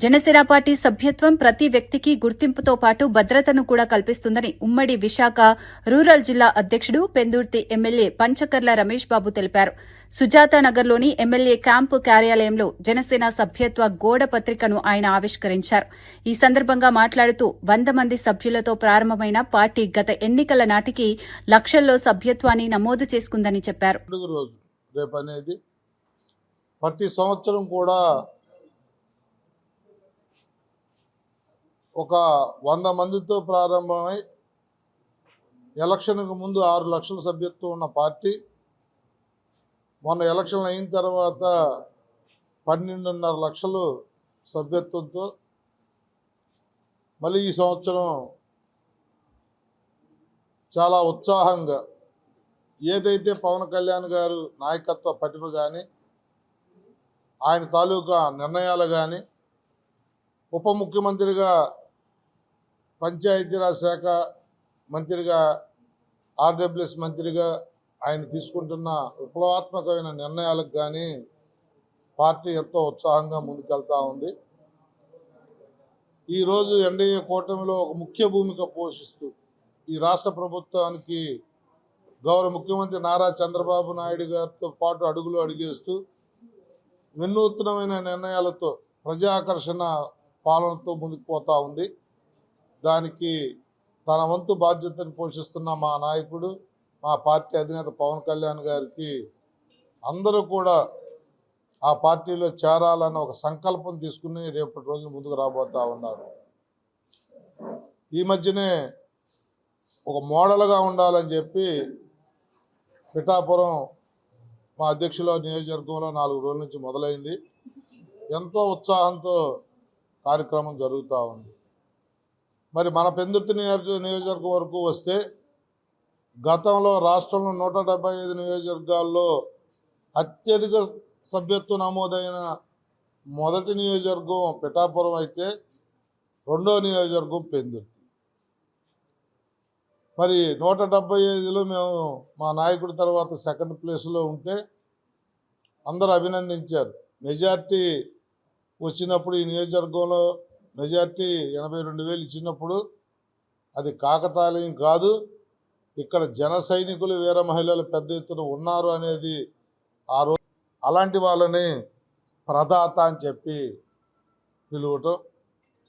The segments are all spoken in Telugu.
జనసేన పార్టీ సభ్యత్వం ప్రతి వ్యక్తికి గుర్తింపుతో పాటు భద్రతను కూడా కల్పిస్తుందని ఉమ్మడి విశాఖ రూరల్ జిల్లా అధ్యక్షుడు పెందుర్తి ఎమ్మెల్యే పంచకర్ల రమేష్ బాబు తెలిపారు. సుజాతానగర్లోని ఎమ్మెల్యే క్యాంపు కార్యాలయంలో జనసేన సభ్యత్వ గోడ పత్రికను ఆయన ఆవిష్కరించారు. ఈ సందర్భంగా మాట్లాడుతూ 100 మంది సభ్యులతో ప్రారంభమైన పార్టీ గత ఎన్నికల నాటికి లక్షల్లో సభ్యత్వాన్ని నమోదు చేసుకుందని చెప్పారు. ప్రతి సంవత్సరం కూడా ఒక 100 మందితో ప్రారంభమై ఎలక్షన్కు ముందు 6 లక్షల సభ్యత్వం ఉన్న పార్టీ మొన్న ఎలక్షన్ అయిన తర్వాత 12.5 లక్షలు సభ్యత్వంతో మళ్ళీ ఈ సంవత్సరం చాలా ఉత్సాహంగా ఏదైతే పవన్ కళ్యాణ్ గారు నాయకత్వ పటిమ కానీ ఆయన తాలూకా నిర్ణయాలు కానీ ఉప ముఖ్యమంత్రిగా పంచాయతీరాజ్ శాఖ మంత్రిగా ఆర్డబ్ల్యూఎస్ మంత్రిగా ఆయన తీసుకుంటున్న విప్లవాత్మకమైన నిర్ణయాలకు కానీ పార్టీ ఎంతో ఉత్సాహంగా ముందుకెళ్తా ఉంది. ఈరోజు ఎన్డీఏ కూటమిలో ఒక ముఖ్య భూమిక పోషిస్తూ ఈ రాష్ట్ర ప్రభుత్వానికి గౌరవ ముఖ్యమంత్రి నారా చంద్రబాబు నాయుడు గారితో పాటు అడుగులు అడిగేస్తూ వినూత్నమైన నిర్ణయాలతో ప్రజాకర్షణ పాలనతో ముందుకు పోతా ఉంది. దానికి తన వంతు బాధ్యతను పోషిస్తున్న మా నాయకుడు మా పార్టీ అధినేత పవన్ కళ్యాణ్ గారికి అందరూ కూడా ఆ పార్టీలో చేరాలన్న ఒక సంకల్పం తీసుకుని రేపటి రోజున ముందుకు రాబోతూ ఉన్నారు. ఈ మధ్యనే ఒక మోడల్గా ఉండాలని చెప్పి పిఠాపురం మా అధ్యక్షుల నియోజకవర్గంలో 4 రోజుల నుంచి మొదలైంది. ఎంతో ఉత్సాహంతో కార్యక్రమం జరుగుతూ ఉంది. మరి మన పెందుర్తి నియోజకవర్గం వరకు వస్తే గతంలో రాష్ట్రంలో 175 నియోజకవర్గాల్లో అత్యధిక సభ్యత్వం నమోదైన మొదటి నియోజకవర్గం పిఠాపురం అయితే రెండో నియోజకవర్గం పెందుర్తి. మరి 175లో మేము మా నాయకుడి తర్వాత సెకండ్ ప్లేస్లో ఉంటే అందరూ అభినందించారు. మెజార్టీ వచ్చినప్పుడు ఈ నియోజకవర్గంలో మెజార్టీ 82,000 ఇచ్చినప్పుడు అది కాకతాళీయం కాదు, ఇక్కడ జన సైనికులు వీర మహిళలు పెద్ద ఎత్తున ఉన్నారు అనేది ఆ రోజు అలాంటి వాళ్ళని ప్రదాత అని చెప్పి పిలువటం.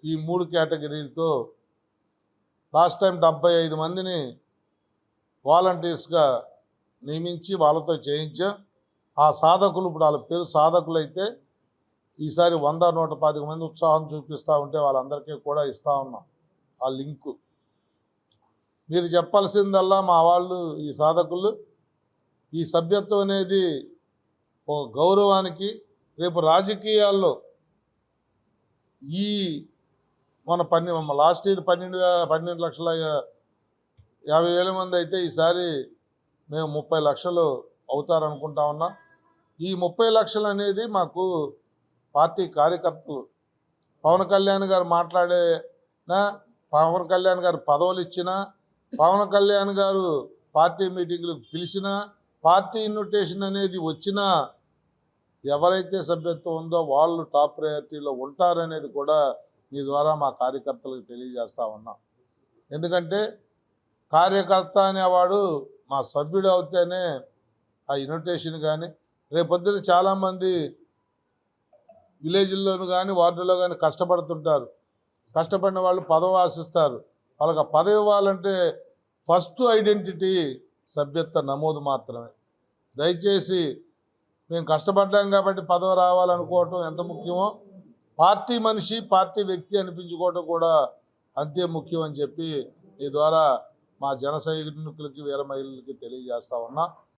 ఈ 3 కేటగిరీలతో లాస్ట్ టైం 75 మందిని వాలంటీర్స్గా నియమించి వాళ్ళతో చేయించాం. ఆ సాధకులు ఇప్పుడు వాళ్ళ పేరు సాధకులు అయితే ఈసారి 100-125 మంది ఉత్సాహం చూపిస్తూ ఉంటే వాళ్ళందరికీ కూడా ఇస్తూ ఉన్నాం ఆ లింకు. మీరు చెప్పాల్సిందల్లా మా వాళ్ళు ఈ సాధకులు ఈ సభ్యత్వం అనేది ఒక గౌరవానికి రేపు రాజకీయాల్లో ఈ మన లాస్ట్ ఇయర్ 12,50,000 మంది అయితే ఈసారి మేము 30 లక్షలు అవుతారనుకుంటా ఉన్నాం. ఈ 30 లక్షలు అనేది మాకు పార్టీ కార్యకర్తలు పవన్ కళ్యాణ్ గారు మాట్లాడేనా, పవన్ కళ్యాణ్ గారు పదవులు ఇచ్చినా, పవన్ కళ్యాణ్ గారు పార్టీ మీటింగ్లకు పిలిచినా, పార్టీ ఇన్విటేషన్ అనేది వచ్చినా ఎవరైతే సభ్యత్వం ఉందో వాళ్ళు టాప్ ప్రయారిటీలో ఉంటారనేది కూడా మీ ద్వారా మా కార్యకర్తలకు తెలియజేస్తూ ఉన్నాం. ఎందుకంటే కార్యకర్త అనేవాడు మా సభ్యుడు అవుతేనే ఆ ఇన్విటేషన్ కానీ రేపొద్దున చాలామంది విలేజ్ల్లోనూ కానీ వార్డులో కానీ కష్టపడుతుంటారు. కష్టపడిన వాళ్ళు పదవి ఆశిస్తారు. వాళ్ళకి ఆ పదవి ఇవ్వాలంటే ఫస్ట్ ఐడెంటిటీ సభ్యత్వ నమోదు మాత్రమే. దయచేసి మేము కష్టపడ్డాం కాబట్టి పదవి రావాలనుకోవటం ఎంత ముఖ్యమో పార్టీ మనిషి పార్టీ వ్యక్తి అనిపించుకోవటం కూడా అంతే ముఖ్యం అని చెప్పి ఈ ద్వారా మా జన సైనికులకి వీర మహిళలకి తెలియజేస్తా ఉన్నా.